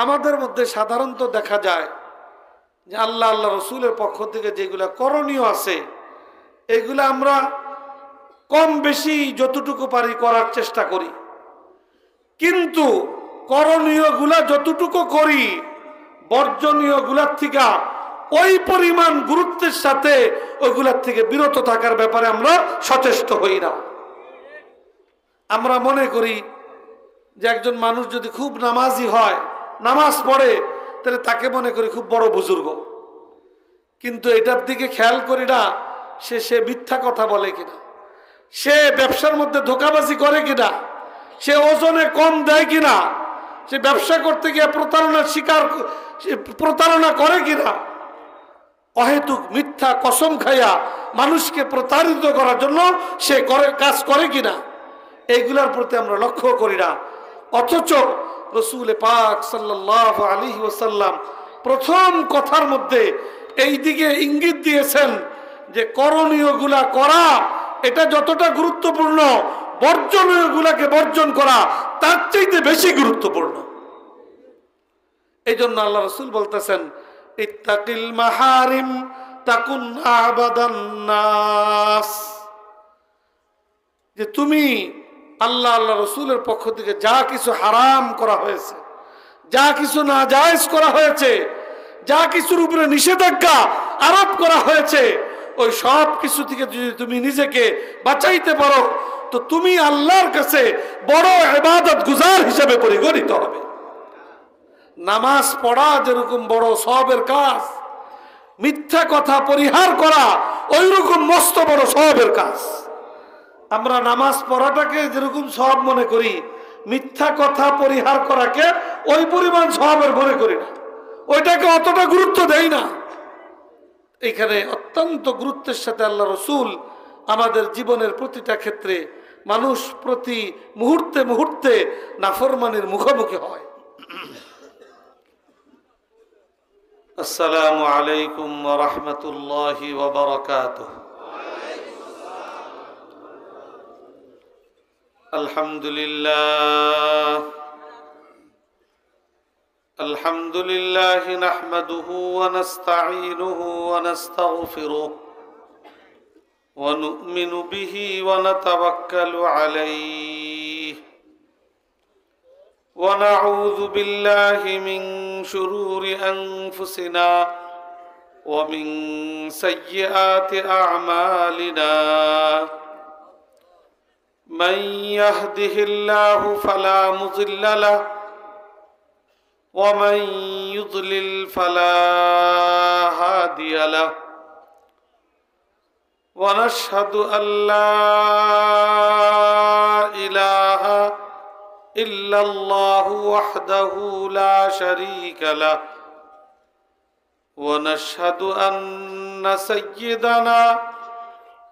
আমাদের মধ্যে সাধারণত দেখা যায় যে আল্লাহ আল্লাহ রসুলের পক্ষ থেকে যেগুলা করণীয় আছে এগুলা আমরা কম বেশি যতটুকু পারি করার চেষ্টা করি, কিন্তু করণীয়গুলা যতটুকু করি বর্জনীয়গুলার থেকে ওই পরিমাণ গুরুত্বের সাথে ওইগুলার থেকে বিরত থাকার ব্যাপারে আমরা সচেষ্ট হই না। আমরা মনে করি যে একজন মানুষ যদি খুব নামাজি হয়, নামাজ পড়ে, তাহলে তাকে মনে করি খুব বড় বুজুর্গ, কিন্তু এটার দিকে খেয়াল করি না সে মিথ্যা কথা বলে কিনা, সে ব্যবসার মধ্যে ধোঁকাবাজি করে কিনা, সে ওজনে কম দেয় কিনা, সে ব্যবসা করতে গিয়ে প্রতারণা করে কিনা, অহেতুক মিথ্যা কসম খাইয়া মানুষকে প্রতারিত করার জন্য সে কাজ করে কিনা, এইগুলার প্রতি আমরা লক্ষ্য করি না। অথচ রসুল পাক সাল্লাল্লাহু আলাইহি ওয়াসাল্লাম প্রথম কথার মধ্যে এই দিকে ইঙ্গিত দিয়েছেন যে করণীয়গুলা করা এটা যতটা গুরুত্বপূর্ণ, বর্জনীয়গুলাকে বর্জন করা তার চাইতে বেশি গুরুত্বপূর্ণ। এই জন্য আল্লাহ রসুল বলতেছেন, ইত্তাকিল মাহারিম তাকুন আবাদান নাস, যে তুমি আল্লাহ আল্লাহ রসুলের পক্ষ থেকে যা কিছু হারাম করা হয়েছে, যা কিছু নাজায়েজ করা হয়েছে, যা কিছুর উপরে নিষেধাজ্ঞা আরোপ করা হয়েছে, ওই সব কিছু থেকে যদি তুমি নিজেকে বাঁচাইতে পারো তো তুমি আল্লাহর কাছে বড় ইবাদত গুজার হিসেবে পরিগণিত হবে। নামাজ পড়া যেরকম বড় সওয়াবের কাজ, মিথ্যা কথা পরিহার করা ওই রকম মস্ত বড় সওয়াবের কাজ। আমরা নামাজ পড়াটাকে যেরকম সওয়াব মনে করি, মিথ্যা কথা পরিহার করাকে ওই পরিমাণ সওয়াবের মনে করি না, ওইটাকে অতটা গুরুত্ব দেই না। এখানে অত্যন্ত গুরুত্বের সাথে আল্লাহ রসুল আমাদের জীবনের প্রতিটা ক্ষেত্রে মানুষ প্রতি মুহূর্তে মুহূর্তে নাফরমানির মুখোমুখি হয়। আসসালামু আলাইকুম ওয়া রাহমাতুল্লাহি ওয়া বারাকাতুহু। আলহামদুলিল্লাহ নাহমাদুহু ওয়া নাস্তাঈনুহু ওয়া নাস্তাগফিরুহু ওয়া নু'মিনু বিহি ওয়া নাতাওয়াক্কালু আলাইহি ওয়া নাউযু বিল্লাহি মিন শুরুরি আনফুসিনা ওয়া মিন সাইয়্যাতি আ'মালিনা। من يهده الله فلا مضل له ومن يضلل فلا هادي له ونشهد أن لا إله إلا الله وحده لا شريك له ونشهد أن سيدنا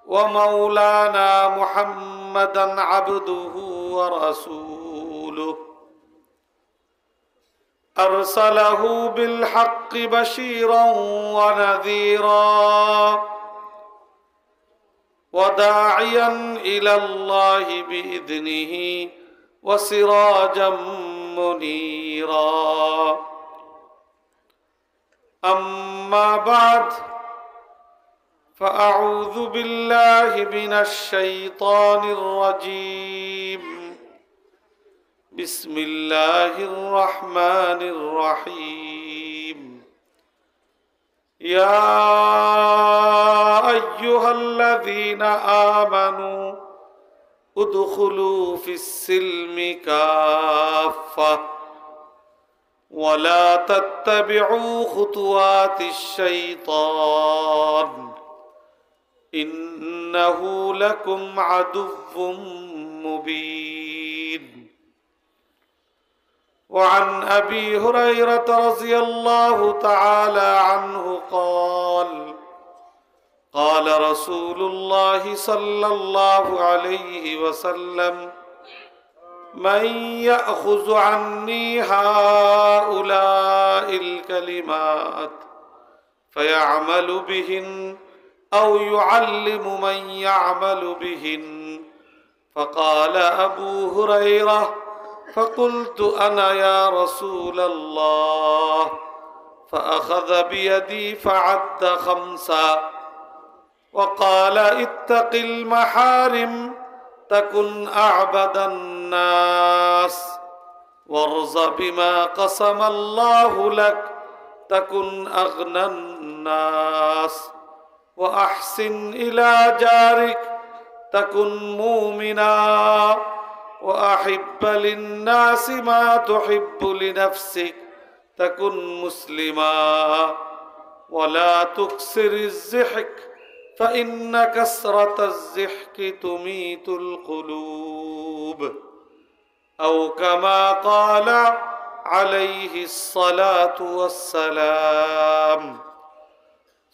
ومولانا محمدا عبده ورسوله أرسله بالحق بشيرا ونذيرا وداعيا إلى الله بإذنه وسراجا منيرا. أما بعد فأعوذ بالله من الشيطان الرجيم. بسم الله الرحمن الرحيم. يا أيها الذين آمنوا ادخلوا في السلم كافة ولا تتبعوا خطوات الشيطان إنه لكم عدو مبين. وعن أبي هريرة رضي الله تعالى عنه قال قال رسول الله صلى الله عليه وسلم من يأخذ عني هؤلاء الكلمات فيعمل بهن أو يعلم من يعمل بهن. فقال أبو هريرة فقلت أنا يا رسول الله، فأخذ بيدي فعد 5 وقال اتق المحارم تكن أعبد الناس، وارض بما قسم الله لك تكن أغنى الناس، وأحسن إلى جارك تكن مؤمنا، وأحب للناس ما تحب لنفسك تكن مسلما، ولا تكسر الضحك فإن كسرة الضحك تميت القلوب، أو كما قال عليه الصلاة والسلام.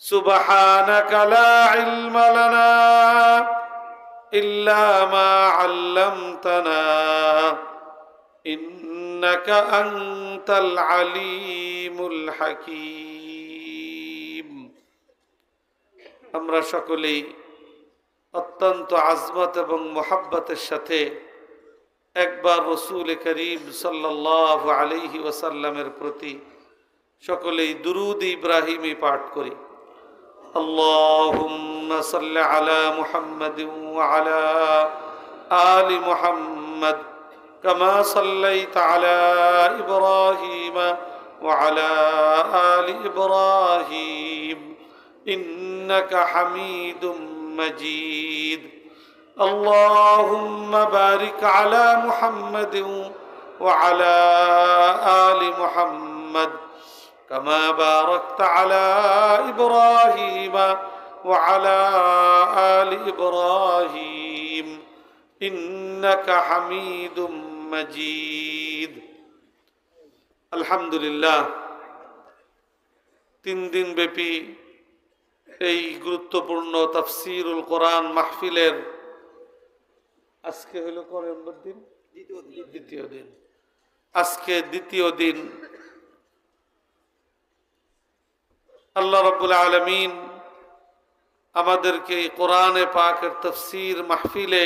سبحانك لا علم لنا إلا ما علمتنا إنك أنت العليم الحكيم। আমরা সকলেই অত্যন্ত আজমত এবং মুহাব্বতের সাথে একবার রাসূল করিম সাল্লাল্লাহু আলাইহি ওয়াসাল্লামের প্রতি সকলেই দুরূদ ইব্রাহিমি পাঠ করি। আল্লাহুম্মা সাল্লি আলা মুহাম্মাদিন ওয়া আলা আলি মুহাম্মাদ কামা সাল্লাইতা আলা ইব্রাহিম ওয়া আলা আলি ইব্রাহিম ইন্নাকা হামিদুম মাজিদ। اللهم بارك على محمد وعلى آل محمد كما باركت على إبراهيم وعلى آل إبراهيم إنك حميد مجيد। الحمد لله 3 দিন ব্যাপী এই গুরুত্বপূর্ণ তাফসীরুল কোরআন মাহফিলের আজকে হলো কয় নম্বর দিন? দ্বিতীয় দিন। আজকে দ্বিতীয় দিন। আল্লাহ রাব্বুল আলামিন আমাদেরকে কোরআনে পাকের তাফসীর মাহফিলে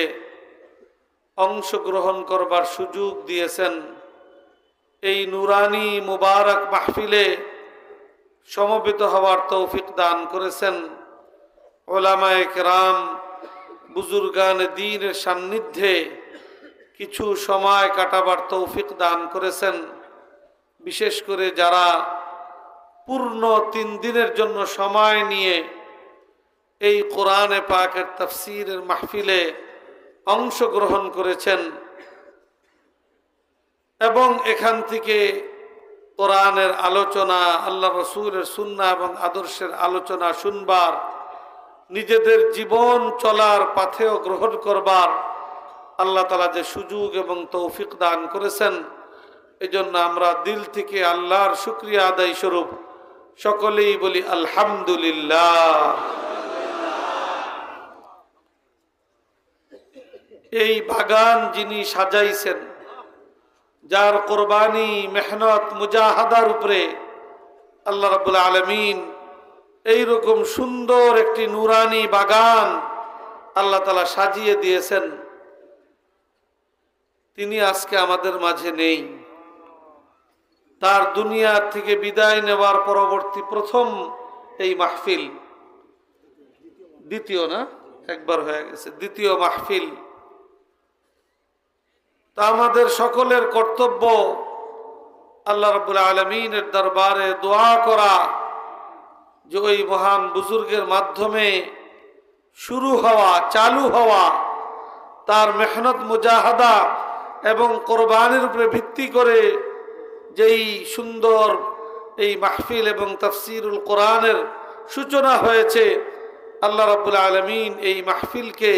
অংশগ্রহণ করবার সুযোগ দিয়েছেন। এই নুরানি মুবারক মাহফিলে সমবেত হওয়ার তৌফিক দান করেছেন। উলামায়ে কেরাম বুজুর্গান দ্বীনের সান্নিধ্যে কিছু সময় কাটাবার তৌফিক দান করেছেন। বিশেষ করে যারা পূর্ণ 3 দিনের জন্য সময় নিয়ে এই কোরআনে পাকের তাফসীরের মাহফিলে অংশগ্রহণ করেছেন এবং এখান থেকে কোরআনের আলোচনা, আল্লাহ রসুলের সুন্নাহ এবং আদর্শের আলোচনা শুনবার, নিজেদের জীবন চলার পাথেও গ্রহণ করবার আল্লাহ তাআলা যে সুযোগ এবং তৌফিক দান করেছেন, এজন্য আমরা দিল থেকে আল্লাহর শুকরিয়া আদায় স্বরূপ সকলেই বলি আলহামদুলিল্লাহ। এই বাগান যিনি সাজাইছেন, যার কোরবানি, মেহনত, মুজাহাদার উপরে আল্লাহ রাব্বুল আলামিন এইরকম সুন্দর একটি নুরানি বাগান আল্লাহ তাআলা সাজিয়ে দিয়েছেন, তিনি আজকে আমাদের মাঝে নেই। তার দুনিয়া থেকে বিদায় নেওয়ার পরবর্তী প্রথম এই মাহফিল, দ্বিতীয় না, একবার হয়ে গেছে, দ্বিতীয় মাহফিল। তা আমাদের সকলের কর্তব্য আল্লাহ রাব্বুল আলামিনের দরবারে দোয়া করা যে ওই মহান বুজুর্গের মাধ্যমে শুরু হওয়া, চালু হওয়া তার মেহনত, মুজাহাদা এবং কোরবানির উপরে ভিত্তি করে যেই সুন্দর এই মাহফিল এবং তাফসীরুল কোরআনের সূচনা হয়েছে, আল্লাহ রাব্বুল আলামিন এই মাহফিলকে,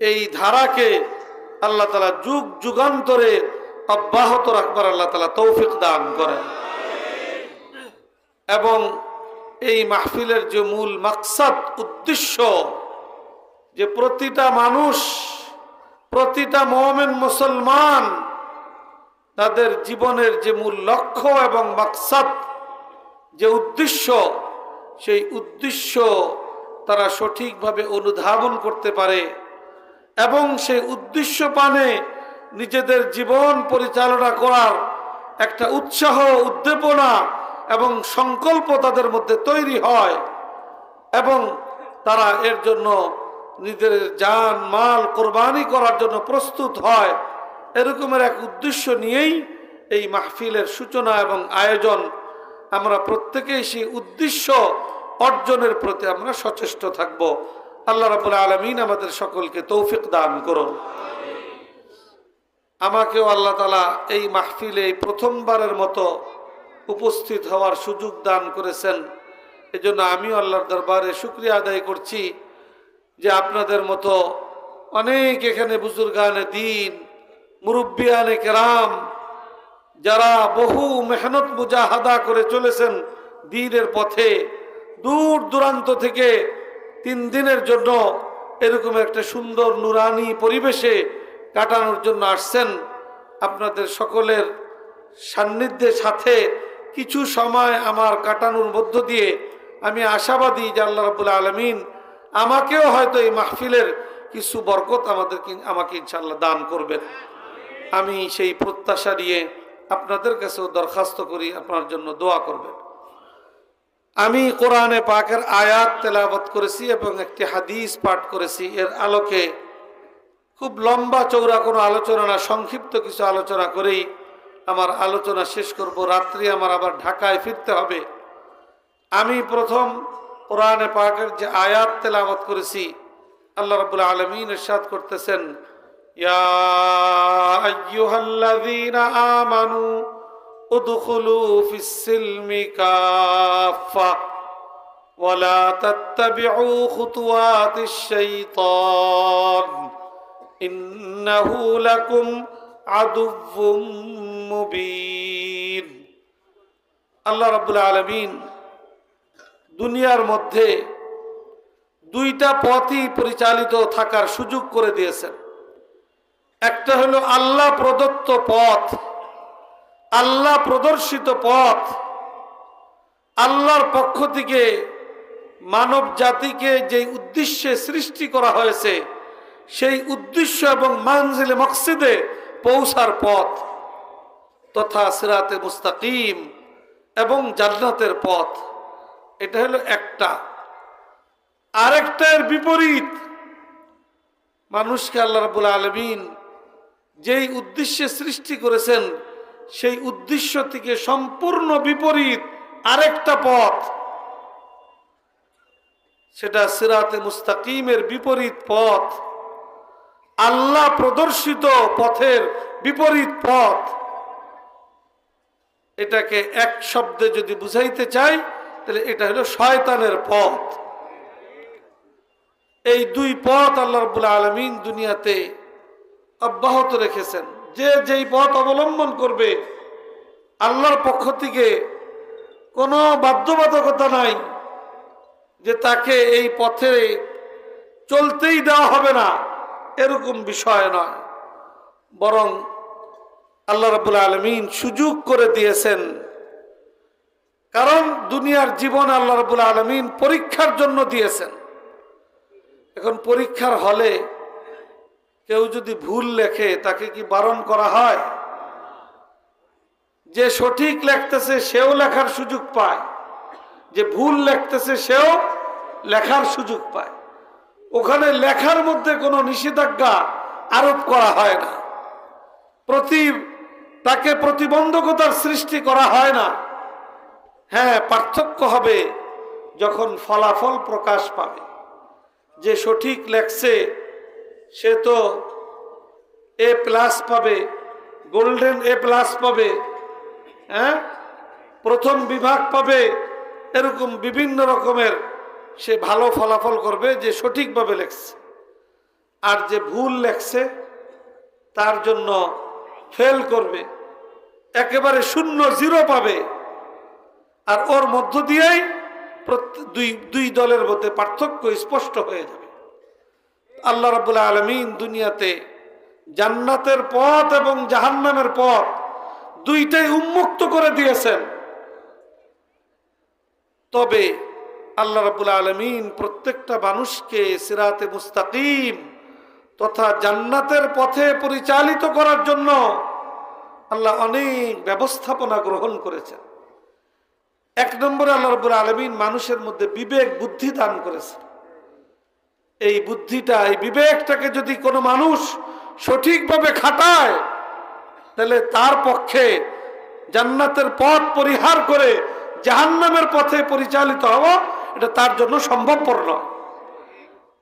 এই ধারাকে আল্লাহ তাআলা যুগ যুগান্তরে অব্যাহত রাখবার আল্লাহ তাআলা তৌফিক দান করেন। এবং এই মাহফিলের যে মূল মাকসাদ, উদ্দেশ্য, যে প্রতিটা মানুষ, প্রতিটা মুমিন মুসলমান তাদের জীবনের যে মূল লক্ষ্য এবং মাকসাদ, যে উদ্দেশ্য, সেই উদ্দেশ্য তারা সঠিকভাবে অনুধাবন করতে পারে এবং সেই উদ্দেশ্য পানে নিজেদের জীবন পরিচালনা করার একটা উৎসাহ, উদ্দীপনা এবং সংকল্প তাদের মধ্যে তৈরি হয় এবং তারা এর জন্য নিজের জান মাল কোরবানি করার জন্য প্রস্তুত হয়। এরকমের এক উদ্দেশ্য নিয়েই এই মাহফিলের সূচনা এবং আয়োজন। আমরা প্রত্যেকেই সেই উদ্দেশ্য অর্জনের প্রতি আমরা সচেষ্ট থাকব। আল্লাহ রাব্বুল আলামিন আমাদের সকলকে তৌফিক দান করুন। আমাকেও আল্লাহ তাআলা এই মাহফিলে প্রথমবারের মতো উপস্থিত হওয়ার সুযোগ দান করেছেন। এজন্য আমিও আল্লাহর দরবারে শুকরিয়া আদায় করছি যে আপনাদের মতো অনেক এখানে বুজুর্গানে দ্বীন, মুরব্বিয়ানে কেরাম, যারা বহু মেহনত মুজাহাদা করে চলেছেন দ্বীনের পথে, দূর দূরান্ত থেকে 3 দিনের জন্য এরকম একটা সুন্দর নুরানি পরিবেশে কাটানোর জন্য আসছেন। আপনাদের সকলের সান্নিধ্যের সাথে কিছু সময় আমার কাটানোর মধ্য দিয়ে আমি আশাবাদী যে আল্লাহ রাব্বুল আলামিন আমাকেও হয়তো এই মাহফিলের কিছু বরকত আমাকে ইনশাআল্লাহ দান করবেন। আমি সেই প্রত্যাশা নিয়ে আপনাদের কাছেও দরখাস্ত করি, আপনার জন্য দোয়া করবেন। আমি কোরআনে পাকের আয়াত তেলাওয়াত করেছি এবং একটি হাদিস পাঠ করেছি। এর আলোকে খুব লম্বা চৌড়া কোনো আলোচনা না, সংক্ষিপ্ত কিছু আলোচনা করেই আমার আলোচনা শেষ করব। রাত্রি আমার আবার ঢাকায় ফিরতে হবে। আমি প্রথম কোরআনে পাকের যে আয়াত তেলাওয়াত করেছি, আল্লাহ রাব্বুল আলামিন ইরশাদ করতেছেন, ইয়া আইয়ুহাল্লাযীনা আমানু উদখুলু ফিস-সিলমি কাফা ওয়া লা তাত্তাবিউ খুতুওয়াতিশ শাইতান ইন্নাহু লাকুম আদুউম মুবিন। আল্লাহ রাব্বুল আলামিন দুনিয়ার মধ্যে 2টা পথই পরিচালিত থাকার সুযোগ করে দিয়েছেন। একটা হলো আল্লাহ প্রদত্ত পথ, আল্লাহ প্রদর্শিত পথ, আল্লাহর পক্ষ থেকে মানব জাতিকে যে উদ্দেশ্যে সৃষ্টি করা হয়েছে সেই উদ্দেশ্য এবং মানজিলে মকসিদে পৌঁছার পথ তথা সিরাতে মুস্তাকিম এবং জান্নাতের পথ। এটা হলো একটা। আরেকটার বিপরীত, মানুষকে আল্লাহ রাব্বুল আলামিন যেই উদ্দেশ্যে সৃষ্টি করেছেন সেই উদ্দেশ্য থেকে সম্পূর্ণ বিপরীত আরেকটা পথ, সেটা সিরাতে মুস্তাকিমের বিপরীত পথ, আল্লাহ প্রদর্শিত পথের বিপরীত পথ। এটাকে এক শব্দে যদি বুঝাইতে চাই তাহলে এটা হলো শয়তানের পথ। এই 2 পথ আল্লাহ রাব্বুল আলামিন দুনিয়াতে অব্যাহত রেখেছেন। যে যেই পথ অবলম্বন করবে আল্লাহর পক্ষ থেকে কোনো বাধ্যবাধকতা নাই যে তাকে এই পথে চলতেই দেওয়া হবে না, এরকম বিষয় নয়। বরং আল্লাহ রাব্বুল আলামিন সুযোগ করে দিয়েছেন। কারণ দুনিয়ার জীবন আল্লাহ রাব্বুল আলামিন পরীক্ষার জন্য দিয়েছেন। এখন পরীক্ষার হলে কেউ যদি ভুল লেখে তাকে কি বারণ করা হয়? যে সঠিক লিখতেছে সেও লেখার সুযোগ পায়, যে ভুল লিখতেছে সেও লেখার সুযোগ পায়। ওখানে লেখার মধ্যে কোনো নিষেধাজ্ঞা আরোপ করা হয় না, তাকে প্রতিবন্ধকতার সৃষ্টি করা হয় না। হ্যাঁ, পার্থক্য হবে যখন ফলাফল প্রকাশ পাবে। যে সঠিক লেখছে সে তো A+ পাবে, গোল্ডেন A+ পাবে, হ্যাঁ, প্রথম বিভাগ পাবে, এরকম বিভিন্ন রকমের সে ভালো ফলাফল করবে যে সঠিকভাবে লেখছে। আর যে ভুল লেখছে তার জন্য ফেল করবে, একেবারে 0 পাবে। আর ওর মধ্য দিয়েই দুই দলের মধ্যে পার্থক্য স্পষ্ট হয়ে যাবে। আল্লাহ রাব্বুল আলামিন দুনিয়াতে জান্নাতের পথ এবং জাহান্নামের পথ 2টাই উন্মুক্ত করে দিয়েছেন। তবে আল্লাহ রাব্বুল আলামিন প্রত্যেকটা মানুষকে সিরাতে মুস্তাকিম তথা জান্নাতের পথে পরিচালিত করার জন্য আল্লাহ অনেক ব্যবস্থাপনা গ্রহণ করেছেন। এক নম্বরে আল্লাহ রাব্বুল আলামিন মানুষের মধ্যে বিবেক বুদ্ধি দান করেছেন। এই বুদ্ধিটা, এই বিবেকটাকে যদি কোনো মানুষ সঠিকভাবে খাটায়, তাহলে তার পক্ষে জান্নাতের পথ পরিহার করে জাহান্নামের পথে পরিচালিত হওয়া এটা তার জন্য সম্ভবপর নয়।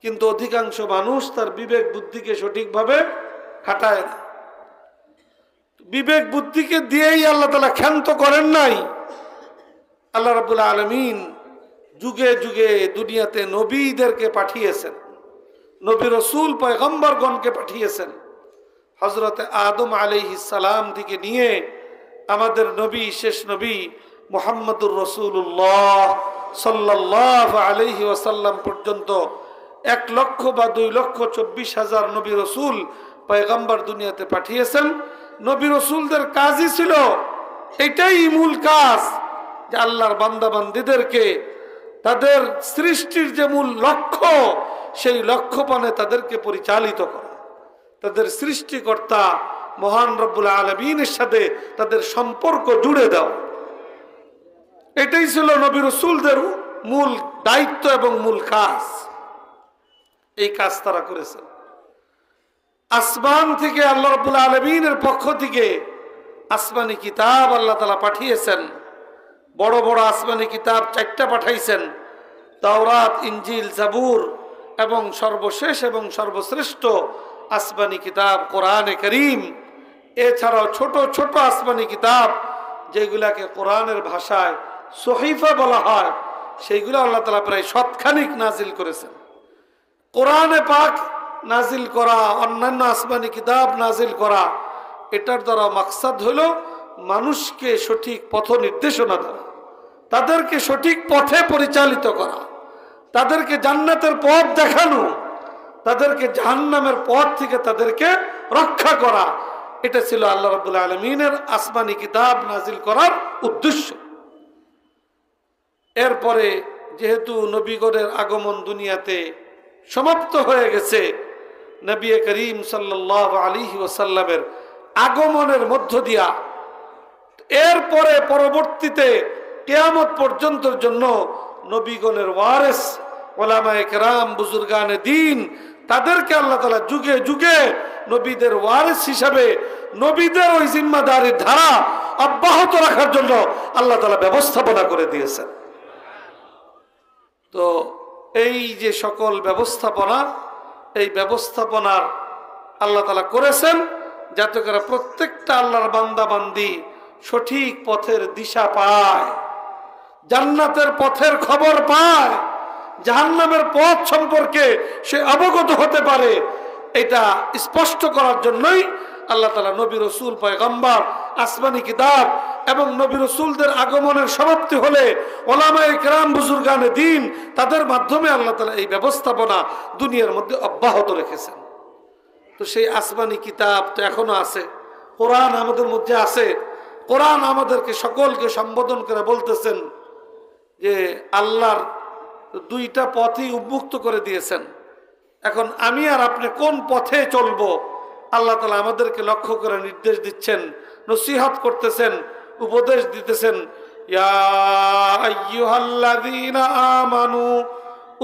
কিন্তু অধিকাংশ মানুষ তার বিবেক বুদ্ধিকে সঠিকভাবে খাটায় না। বিবেক বুদ্ধিকে দিয়েই আল্লাহ তাআলা ক্ষান্ত করেন নাই। আল্লাহ রাব্বুল আলামিন যুগে যুগে দুনিয়াতে নবীদেরকে পাঠিয়েছেন, নবী রাসূল পয়গম্বরগণকে পাঠিয়েছেন। হযরতে আদম আলাইহিস সালাম থেকে নিয়ে আমাদের নবী, শেষ নবী মুহাম্মদুর রাসূলুল্লাহ সাল্লাল্লাহু আলাইহি ওয়াসাল্লাম পর্যন্ত 1,00,000 বা 2,24,000 নবী রাসূল পয়গম্বর দুনিয়াতে পাঠিয়েছেন। নবী রাসূলদের কাজই ছিল, এটাই মূল কাজ, যে আল্লাহর বান্দা বান্দীদেরকে তাদের সৃষ্টির যে মূল লক্ষ্য, সেই লক্ষ্যপানে তাদেরকে পরিচালিত করা, তাদের সৃষ্টিকর্তা মহান রব্বুল আলামিনের সাথে তাদের সম্পর্ক জুড়ে দাও। এটাই ছিল নবী রাসূলদের মূল দায়িত্ব এবং মূল কাজ। এই কাজ তারা করেছেন। আসমান থেকে আল্লাহ রাব্বুল আলামিনের পক্ষ থেকে আসমানি কিতাব আল্লাহ তাআলা পাঠিয়েছেন। বড় বড় আসমানি কিতাব 4টা পাঠাইছেন, তাওরাত, ইনজিল, জাবুর এবং সর্বশেষ এবং সর্বশ্রেষ্ঠ আসমানি কিতাব কোরআনে কারীম। এছাড়াও ছোট ছোট আসমানি কিতাব যেগুলাকে কোরআনের ভাষায় সহিফা বলা হয়, সেইগুলো আল্লাহ তাআলা প্রায় 7খানিক নাজিল করেছেন। কোরআনে পাক নাজিল করা, অন্যান্য আসমানি কিতাব নাজিল করা, এটার দ্বারা মাকসাদ হলো মানুষকে সঠিক পথ নির্দেশনা দেওয়া, তাদেরকে সঠিক পথে পরিচালিত করা, তাদেরকে জান্নাতের পথ দেখানো, তাদেরকে জাহান্নামের পথ থেকে তাদেরকে রক্ষা করা। এটা ছিল আল্লাহ রাব্বুল আলামিনের আসমানি কিতাব নাজিল করার উদ্দেশ্য। এরপরে যেহেতু নবীগণের আগমন দুনিয়াতে সমাপ্ত হয়ে গেছে, নবী করিম সাল্লাল্লাহু আলাইহি ওয়াসাল্লামের আগমনের মধ্য দিয়া এরপরে পরবর্তীতে কিয়ামত পর্যন্তের জন্য নবীগণের ওয়ারিস উলামায়ে কেরাম, বুজুর্গানে দ্বীন, তাদেরকে আল্লাহ তাআলা যুগে যুগে নবীদের ওয়ারিস হিসাবে নবীদের ওই জিম্মাদারির ধারা অব্যাহত রাখার জন্য আল্লাহ তাআলা ব্যবস্থাপনা করে দিয়েছেন। তো এই যে সকল ব্যবস্থাপনা, এই ব্যবস্থাপনার আল্লাহ তাআলা করেছেন যাতে করে প্রত্যেকটা আল্লাহর বান্দা বান্দি সঠিক পথের দিশা পায়, জান্নাতের পথের খবর পায়, জাহান্নামের পথ সম্পর্কে সে অবগত হতে পারে। এটা স্পষ্ট করার জন্যই আল্লাহ তাআলা নবী রাসূল, পয়গম্বর, আসমানি কিতাব এবং নবী রাসূলদের আগমনের সমাপ্তি হলে উলামায়ে কেরাম, বুজুর্গানে দ্বীন, তাদের মাধ্যমে আল্লাহ তাআলা এই ব্যবস্থাপনা দুনিয়ার মধ্যে অব্যাহত রেখেছেন। তো সেই আসমানি কিতাব তো এখনো আছে, কোরআন আমাদের মধ্যে আছে। কোরআন আমাদেরকে সকলকে সম্বোধন করে বলতেছেন যে আল্লাহর 2টা পথই উন্মুক্ত করে দিয়েছেন। এখন আমি আর আপনি কোন পথে চলবো, আল্লাহ তাআলা আমাদেরকে লক্ষ্য করে নির্দেশ দিচ্ছেন, নসিহত করতেছেন, উপদেশ দিতেছেন। ইয়া আইয়ুহাল্লাযীনা আমানু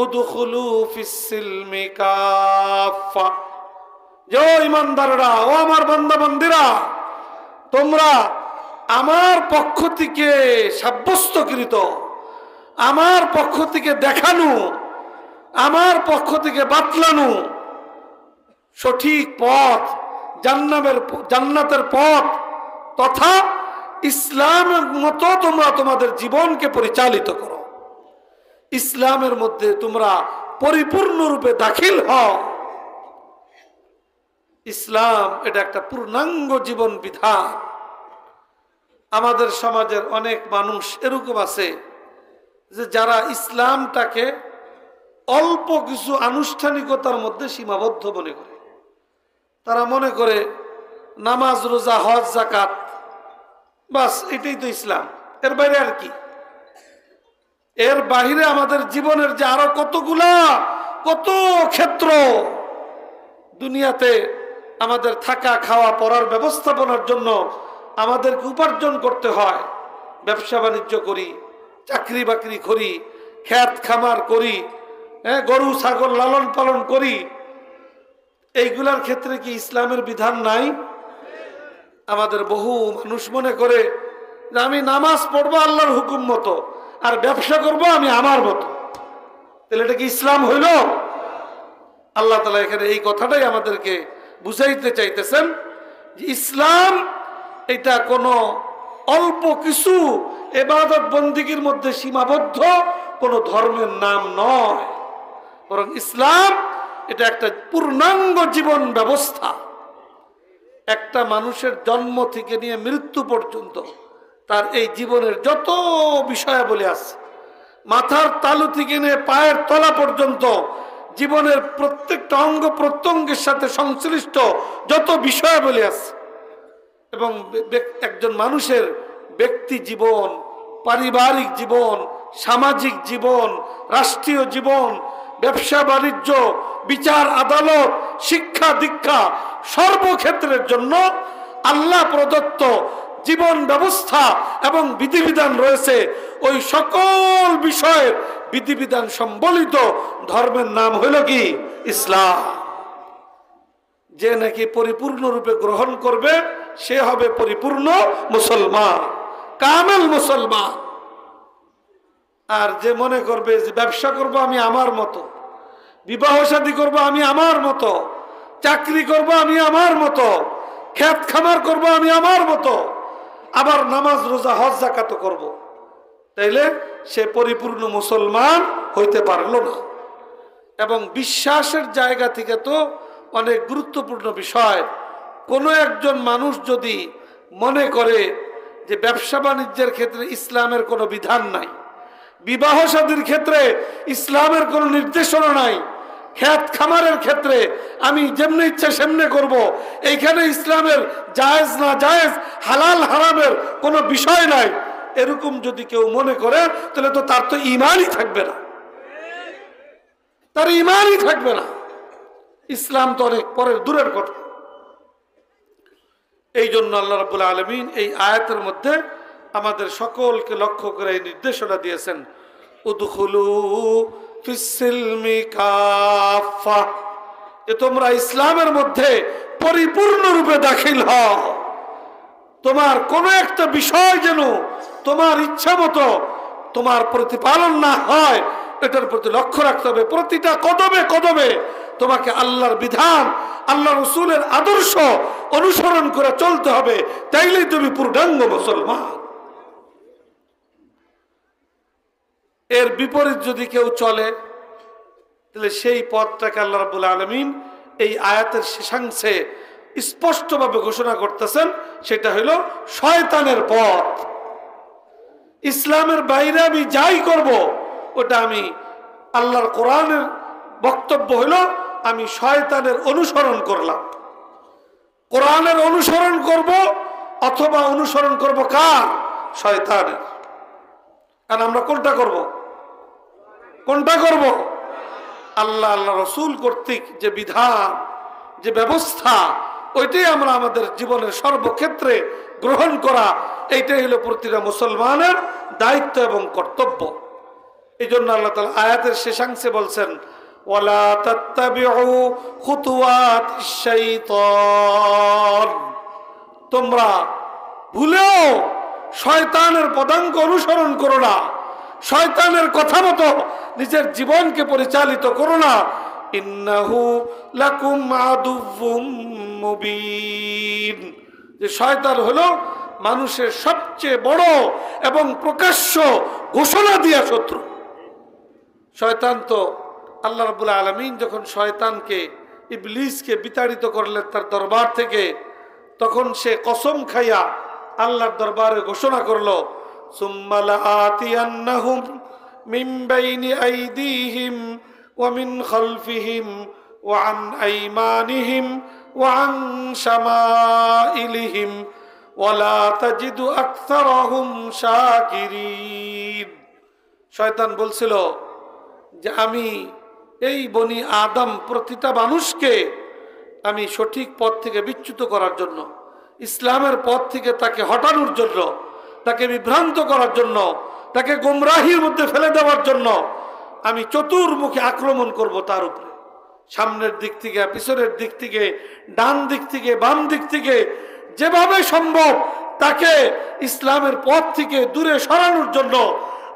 উদখুলু ফিস-সিলমি কাফা, যে ঈমানদাররা, ও আমার বান্দা বান্দীরা, তোমরা আমার পক্ষ থেকে সাব্যস্তকৃত, আমার পক্ষ থেকে দেখানো, আমার পক্ষ থেকে বাতলানো সঠিক পথ, জান্নাতের পথ তথা ইসলামের মতো তোমরা তোমাদের জীবনকে পরিচালিত করো, ইসলামের মধ্যে তোমরা পরিপূর্ণরূপে দাখিল হও। ইসলাম এটা একটা পূর্ণাঙ্গ জীবন বিধান। আমাদের সমাজের অনেক মানুষ এরকম আছে যে যারা ইসলামটাকে অল্প কিছু আনুষ্ঠানিকতার মধ্যে সীমাবদ্ধ মনে করে। তারা মনে করে নামাজ, রোজা, হজ, যাকাত, বাস এটাই তো ইসলাম, এর বাইরে আর কি? এর বাহিরে আমাদের জীবনের যে আরো কত ক্ষেত্র, দুনিয়াতে আমাদের থাকা খাওয়া পড়ার ব্যবস্থাপনার জন্য আমাদেরকে উপার্জন করতে হয়। ব্যবসা বাণিজ্য করি, চাকরি বাকরি করি, ক্ষেত খামার করি, গরু ছাগল লালন পালন করি। এইগুলার ক্ষেত্রে কি ইসলামের বিধান নাই? আমাদের বহু মানুষ মনে করে যে আমি নামাজ পড়বো আল্লাহর হুকুম মতো, আর ব্যবসা করব আমি আমার মতো। তাহলে এটা কি ইসলাম হইল? আল্লাহ তাআলা এখানে এই কথাটাই আমাদেরকে বুঝাইতে চাইতেছেন যে ইসলাম এটা কোনো অল্প কিছু ইবাদত বন্দিগির মধ্যে সীমাবদ্ধ কোনো ধর্মের নাম নয়, বরং ইসলাম এটা একটা পূর্ণাঙ্গ জীবন ব্যবস্থা। একটা মানুষের জন্ম থেকে নিয়ে মৃত্যু পর্যন্ত তার এই জীবনের যত বিষয়াবলী আছে, মাথার তালু থেকে নিয়ে পায়ের তলা পর্যন্ত জীবনের প্রত্যেকটা অঙ্গ প্রত্যঙ্গের সাথে সংশ্লিষ্ট যত বিষয়াবলী আছে, এবং একজন মানুষের ব্যক্তি জীবন, পারিবারিক জীবন, সামাজিক জীবন, রাষ্ট্রীয় জীবন, ব্যবসা বাণিজ্য, বিচার আদালত, শিক্ষা দীক্ষা, সর্বক্ষেত্রের জন্য আল্লাহ প্রদত্ত জীবন ব্যবস্থা এবং বিধিবিধান রয়েছে। ওই সকল বিষয়ের বিধিবিধান সম্বলিত ধর্মের নাম হইল কি? ইসলাম। যে নাকি পরিপূর্ণরূপে গ্রহণ করবে সে হবে পরিপূর্ণ মুসলমান, কামেল মুসলমান। আর যে মনে করবে যে ব্যবসা করব আমি আমার মতো, বিবাহ শাদী করব আমি আমার মতো, চাকরি করব আমি আমার মতো, ক্ষেত খামার করব আমি আমার মতো, আবার নামাজ রোজা হজ যাকাত করব, তাইলে সে পরিপূর্ণ মুসলমান হইতে পারল না। এবং বিশ্বাসের জায়গা থেকে তো অনেক গুরুত্বপূর্ণ বিষয়। কোনো একজন মানুষ যদি মনে করে যে ব্যবসা বাণিজ্যের ক্ষেত্রে ইসলামের কোনো বিধান নাই, বিবাহ শাদীর ক্ষেত্রে ইসলামের কোনো নির্দেশনা নাই, ক্ষেত খামারের ক্ষেত্রে আমি যেমনি ইচ্ছা সেমনে করব, এইখানে ইসলামের জায়েজ না জায়েজ, হালাল হারামের কোনো বিষয় নাই, এরকম যদি কেউ মনে করে তাহলে তো তার তো ঈমানই থাকবে না, তার ঈমানই থাকবে না। ইসলাম তো অনেক পরের দূরের কথা। এই জন্য আল্লাহ রাব্বুল আলামিন এই আয়াতের মধ্যে আমাদের সকলকে লক্ষ্য করে এই নির্দেশনা দিয়েছেন, উদখুলু ফিস-সিলমি কাফা, যে তোমরা ইসলামের মধ্যে পরিপূর্ণরূপে দাখিল হও। তোমার কোনো একটা বিষয় যেন তোমার ইচ্ছা মতো তোমার প্রতিপালন না হয়, এটার প্রতি লক্ষ্য রাখতে হবে। প্রতিটা কদমে কদমে তোমাকে আল্লাহর বিধান, আল্লাহ রসুলের আদর্শ অনুসরণ করে চলতে হবে, তাইলেই তুমি পূর্ণাঙ্গ মুসলমান। এর বিপরীত যদি কেউ চলে তাহলে সেই পথটাকে আল্লাহ রাব্বুল আলামিন এই আয়াতের শেষাংশে স্পষ্টভাবে ঘোষণা করতেছেন, সেটা হলো শয়তানের পথ। ইসলামের বাইরে আমি যাই করব ওটা আমি, আল্লাহর কোরআনের বক্তব্য হলো আমি শয়তানের অনুসরণ করলাম। কোরআনের অনুসরণ করব অথবা অনুসরণ করব কার? শয়তানের। কারণ আমরা কোনটা করব? কোনটা করব? আল্লাহ আল্লাহ রসুল কর্তৃক যে বিধান, যে ব্যবস্থা, ওইটাই আমরা আমাদের জীবনের সর্বক্ষেত্রে গ্রহণ করা, এইটাই হলো প্রতিটা মুসলমানের দায়িত্ব এবং কর্তব্য। এই জন্য আল্লাহ তাআলা আয়াতের শেষাংশে বলছেন, ওয়ালা তাত্তাবিউ খুতুওয়াতিশ শাইতান, তোমরা ভুলেও শয়তানের পদাঙ্ক অনুসরণ করো না, শয়তানের কথা মতো নিজের জীবনকে পরিচালিত করো না। ইন্নাহু লাকুম আদুউম মুবিন, যে শয়তান হলো মানুষের সবচেয়ে বড় এবং প্রকাশ্য ঘোষণা দিয়া শত্রু। শয়তান তো আল্লাহ রাব্বুল আলামিন যখন শয়তানকে, ইবলিসকে বিতাড়িত করলেন তার দরবার থেকে, তখন সে কসম খাইয়া আল্লাহর দরবারে ঘোষণা করলো, সুম্মা লাআতিয়ান্নাহুম মিন বাইনি আইদিহিম ওয়া মিন খালফিহিম ওয়া আন আইমানিহিম ওয়া আন শামাইলিহিম ওয়া লা তাজিদু আকসারাহুম শাকিরিন। শয়তান বলছিল যে আমি এই বনি আদম প্রতিটা মানুষকে আমি সঠিক পথ থেকে বিচ্যুত করার জন্য, ইসলামের পথ থেকে তাকে হটানোর জন্য, তাকে বিভ্রান্ত করার জন্য, তাকে গোমরাহির মধ্যে ফেলে দেওয়ার জন্য আমি চতুর্মুখী আক্রমণ করব তার উপরে। সামনের দিক থেকে, পিছনের দিক থেকে, ডান দিক থেকে, বাম দিক থেকে, যেভাবে সম্ভব তাকে ইসলামের পথ থেকে দূরে সরানোর জন্য,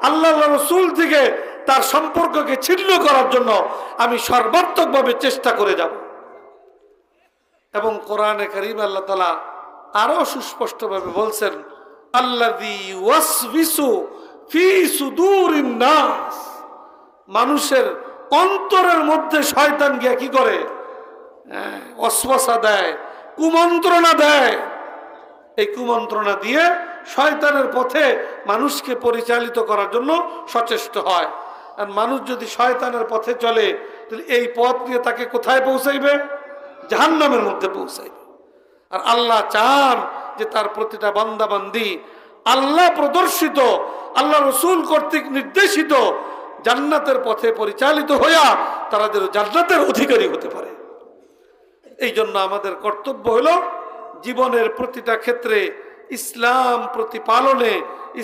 আল্লাহ রসুল থেকে তার সম্পর্ককে ছিন্ন করার জন্য আমি সর্বাত্মকভাবে চেষ্টা করে যাব। এবং কোরআনে কারীম আল্লাহ তাআলা আরো সুস্পষ্টভাবে বলছেন, আল্লাযী ওয়াসবিসু ফি সুদুরিন নাস, মানুষের অন্তরের মধ্যে শয়তান গিয়া কি করে? ওয়াসওয়াসা দেয়, কুমন্ত্রণা দেয়। এই কুমন্ত্রণা দিয়ে শয়তানের পথে মানুষকে পরিচালিত করার জন্য সচেষ্ট হয়। আর মানুষ যদি শয়তানের পথে চলে, তাহলে এই পথ নিয়ে তাকে কোথায় পৌঁছাইবে? জাহান্নামের মধ্যে পৌঁছাইবে। আর আল্লাহ চান যে তার প্রতিটা বান্দা বান্দি আল্লাহ প্রদর্শিত, আল্লাহ রসুল কর্তৃক নির্দেশিত জান্নাতের পথে পরিচালিত হইয়া তারা যেন জান্নাতের অধিকারী হতে পারে। এই জন্য আমাদের কর্তব্য হলো জীবনের প্রতিটা ক্ষেত্রে ইসলাম প্রতিপালনে,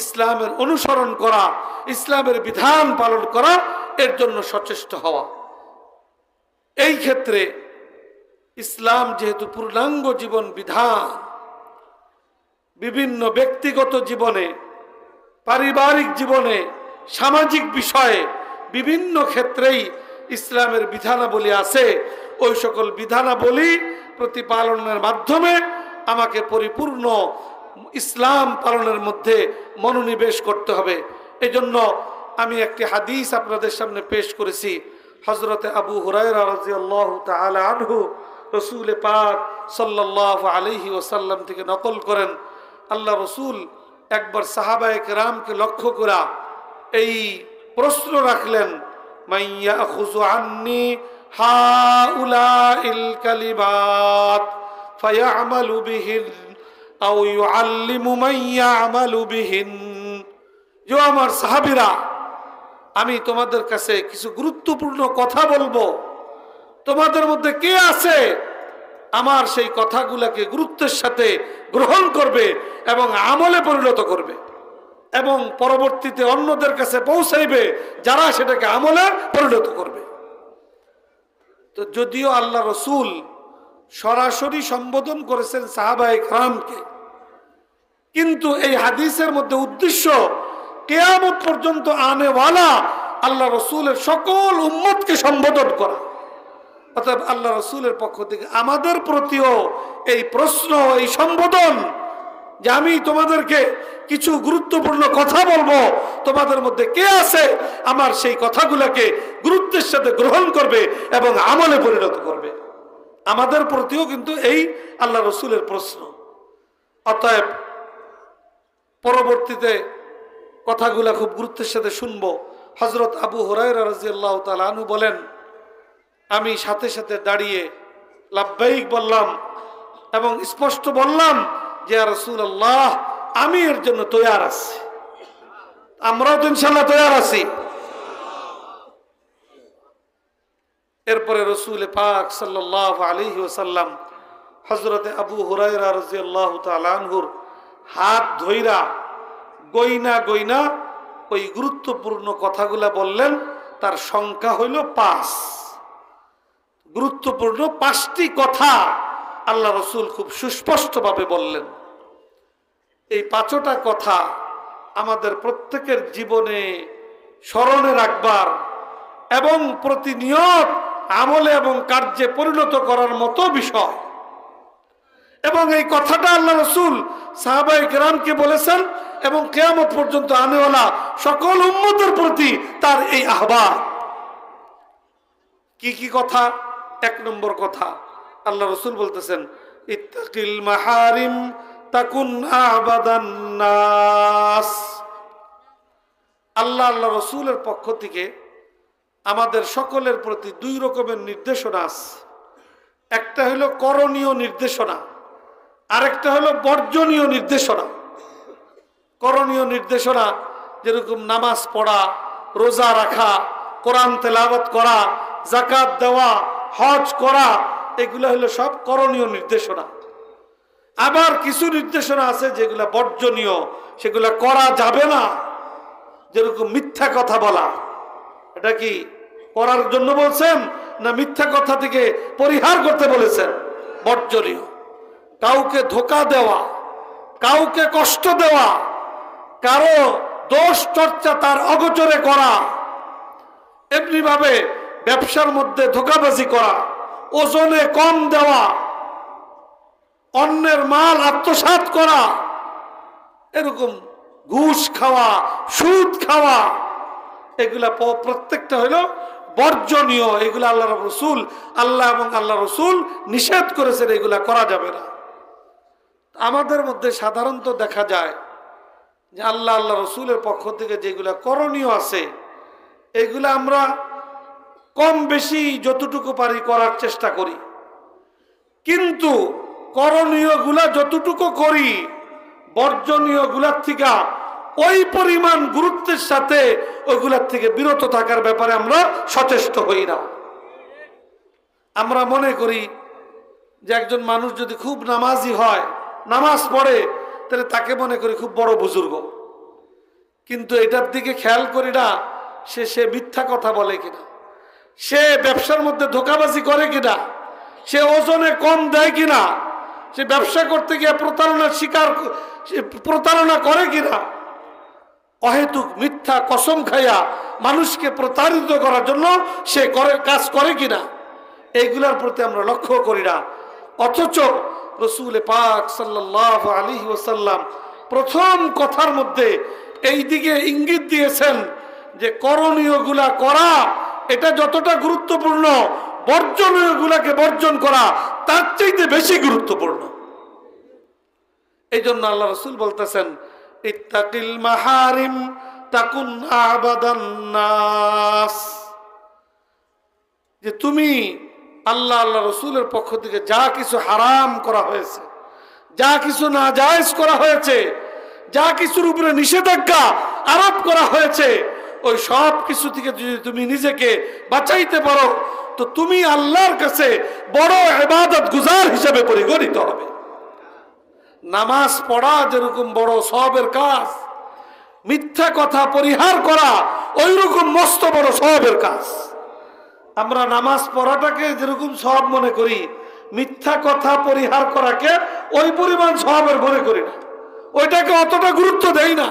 ইসলামের অনুসরণ করা, ইসলামের বিধান পালন করা, এর জন্য সচেষ্ট হওয়া। এই ক্ষেত্রে ইসলাম যেহেতু পূর্ণাঙ্গ জীবন বিধান, বিভিন্ন ব্যক্তিগত জীবনে, পারিবারিক জীবনে, সামাজিক বিষয়ে বিভিন্ন ক্ষেত্রেই ইসলামের বিধানাবলী আছে। ওই সকল বিধানাবলী প্রতিপালনের মাধ্যমে আমাকে পরিপূর্ণ ইসলাম পালনের মধ্যে মনোনিবেশ করতে হবে। এজন্য আমি একটি হাদিস আপনাদের সামনে পেশ করেছি। হযরতে আবু হুরায়রা রাদিয়াল্লাহু তাআলা আনহু রাসূল পাক সাল্লাল্লাহু আলাইহি ওয়াসাল্লাম থেকে নকল করেন, আল্লাহ রসুল একবার সাহাবায়ে কেরামকে লক্ষ্য করে এই প্রশ্ন রাখলেন, মাইয়া খুযু আন্নি হাউলাইল কালিমাত ফায়ামালু বিহিন আও ইউআল্লিমু মান ইয়ামালু বিহিন। যে আমার সাহাবীরা, আমি তোমাদের কাছে কিছু গুরুত্বপূর্ণ কথা বলবো, তোমাদের মধ্যে কে আছে আমার সেই কথাগুলোকে গুরুত্বের সাথে গ্রহণ করবে এবং আমলে পরিণত করবে এবং পরবর্তীতে অন্যদের কাছে পৌঁছাইবে যারা সেটাকে আমলে পরিণত করবে। তো যদিও আল্লাহ রসুল সরাসরি সম্বোধন করেছেন সাহাবায়ে কেরামকে, কিন্তু এই হাদিসের মধ্যে উদ্দেশ্য কিয়ামত পর্যন্ত আনেওয়ালা আল্লাহ রসুলের সকল উম্মতকে সম্বোধন করা। অর্থাৎ আল্লাহ রসুলের পক্ষ থেকে আমাদের প্রতিও এই প্রশ্ন, এই সম্বোধন যে আমি তোমাদেরকে কিছু গুরুত্বপূর্ণ কথা বলবো, তোমাদের মধ্যে কে আছে আমার সেই কথাগুলোকে গুরুত্বের সাথে গ্রহণ করবে এবং আমলে পরিণত করবে। আমাদের প্রতিও কিন্তু এই আল্লাহ রসুলের প্রশ্ন। অতএব পরবর্তীতে কথাগুলা খুব গুরুত্বের সাথে শুনবো। হযরত আবু হুরায়রা রাদিয়াল্লাহু তাআলা আনহু বলেন, আমি সাথে সাথে দাঁড়িয়ে লাব্বাইক বললাম এবং স্পষ্ট বললাম যে ইয়া রাসূলুল্লাহ, আমি এর জন্য তৈয়ার আছি। আমরাও তো ইনশাআল্লাহ তৈয়ার আছি। এরপরে রাসূল পাক সাল্লাল্লাহু আলাইহি ওয়াসাল্লাম হযরতে আবু হুরায়রা রাদিয়াল্লাহু তাআলা আনহুর হাত ধইরা গইনা গইনা ওই গুরুত্বপূর্ণ কথাগুলা বললেন। তার সংখ্যা হইল 5। গুরুত্বপূর্ণ 5টি কথা আল্লাহ রসুল খুব সুস্পষ্টভাবে বললেন। এই 5টা কথা আমাদের প্রত্যেকের জীবনে স্মরণে রাখবার এবং প্রতিনিয়ত আমলে এবং কার্যে পরিণত করার মতো বিষয়। এবং এই কথাটা আল্লাহ রসুল সাহাবায়ে কেরামকে বলেছেন এবং কিয়ামত পর্যন্ত আনেওয়ালা সকল উম্মতের প্রতি তার এই আহ্বান। কি কি কথা? 1 নম্বর কথা, আল্লাহ রসুল বলতেছেন, ইত্তাকিল মাহারিম তাকুন আবাদান নাস। আল্লাহ রসুলের পক্ষ থেকে আমাদের সকলের প্রতি 2 রকমের নির্দেশনা আছে। একটা হলো করণীয় নির্দেশনা, আরেকটা হলো বর্জনীয় নির্দেশনা। করণীয় নির্দেশনা যেরকম নামাজ পড়া, রোজা রাখা, কোরআন তেলাওয়াত করা, যাকাত দেওয়া, হজ করা, এগুলা হলো সব করণীয় নির্দেশনা। আবার কিছু নির্দেশনা আছে যেগুলা বর্জনীয়, সেগুলা করা যাবে না। যেরকম মিথ্যা কথা বলা, এটা কি করার জন্য বলছেন না মিথ্যা কথা থেকে পরিহার করতে বলেছেন? বর্জনীয়। কাউকে ধোঁকা দেওয়া, কাউকে কষ্ট দেওয়া, কারো দোষ চর্চা তার অগোচরে করা, এমনি ভাবে ব্যবসার মধ্যে ধোঁকাবাজি করা, ওজনে কম দেওয়া, অন্যের মাল আত্মসাৎ করা, এরকম ঘুষ খাওয়া, সুদ খাওয়া, এগুলা প্রত্যেকটা হইল বর্জনীয়। এগুলা আল্লাহ রসুল, আল্লাহ এবং আল্লাহ রসুল নিষেধ করেছেন, এগুলা করা যাবে না। আমাদের মধ্যে সাধারণত দেখা যায় যে আল্লাহ আল্লাহ রসুলের পক্ষ থেকে যেগুলা করণীয় আছে এগুলা আমরা কম বেশি যতটুকু পারি করার চেষ্টা করি, কিন্তু করণীয় গুলা যতটুকু করি বর্জনীয় গুলার থেকে ওই পরিমাণ গুরুত্বের সাথে ওইগুলার থেকে বিরত থাকার ব্যাপারে আমরা সচেষ্ট হই না। আমরা মনে করি যে একজন মানুষ যদি খুব নামাজি হয়, নামাজ পড়ে, তাহলে তাকে মনে করি খুব বড় বুজুর্গ, কিন্তু এটার দিকে খেয়াল করি না সে মিথ্যা কথা বলে কিনা, সে ব্যবসার মধ্যে ধোঁকাবাজি করে কিনা, সে ওজনে কম দেয় কিনা, সে ব্যবসা করতে গিয়ে প্রতারণা করে কিনা, অহেতুক মিথ্যা কসম খাইয়া মানুষকে প্রতারিত করার জন্য সে কাজ করে কিনা, এইগুলার প্রতি আমরা লক্ষ্য করি না। অথচ রসুল পাক সাল্লাল্লাহু আলাইহি ওয়াসাল্লাম প্রথম কথার মধ্যে এই দিকে ইঙ্গিত দিয়েছেন যে করণীয় গুলা করা এটা যতটা গুরুত্বপূর্ণ, বর্জনীয় গুলাকে বর্জন করা তার চাইতে বেশি গুরুত্বপূর্ণ। এই জন্য আল্লাহ রসুল বলতেছেন, ইত্তাকিল মাহারিম তাকুন আবাদান নাস, যে তুমি আল্লাহ আল্লাহ রসুলের পক্ষ থেকে যা কিছু হারাম করা হয়েছে, যা কিছু নাজায়েজ করা হয়েছে, যা কিছুর উপরে নিষেধাজ্ঞা আরোপ করা হয়েছে, ওই সব কিছু থেকে যদি তুমি নিজেকে বাঁচাইতে পারো তো তুমি আল্লাহর কাছে বড় ইবাদত গুজার হিসেবে পরিগণিত হবে। নামাজ পড়া যেরকম বড় সওয়াবের কাজ, মিথ্যা কথা পরিহার করা ওই রকম মস্ত বড় সওয়াবের কাজ। আমরা নামাজ পড়াটাকে যেরকম সওয়াব মনে করি, মিথ্যা কথা পরিহার করাকে ওই পরিমাণ সওয়াবের মনে করি না, ওইটাকে অতটা গুরুত্ব দেই না।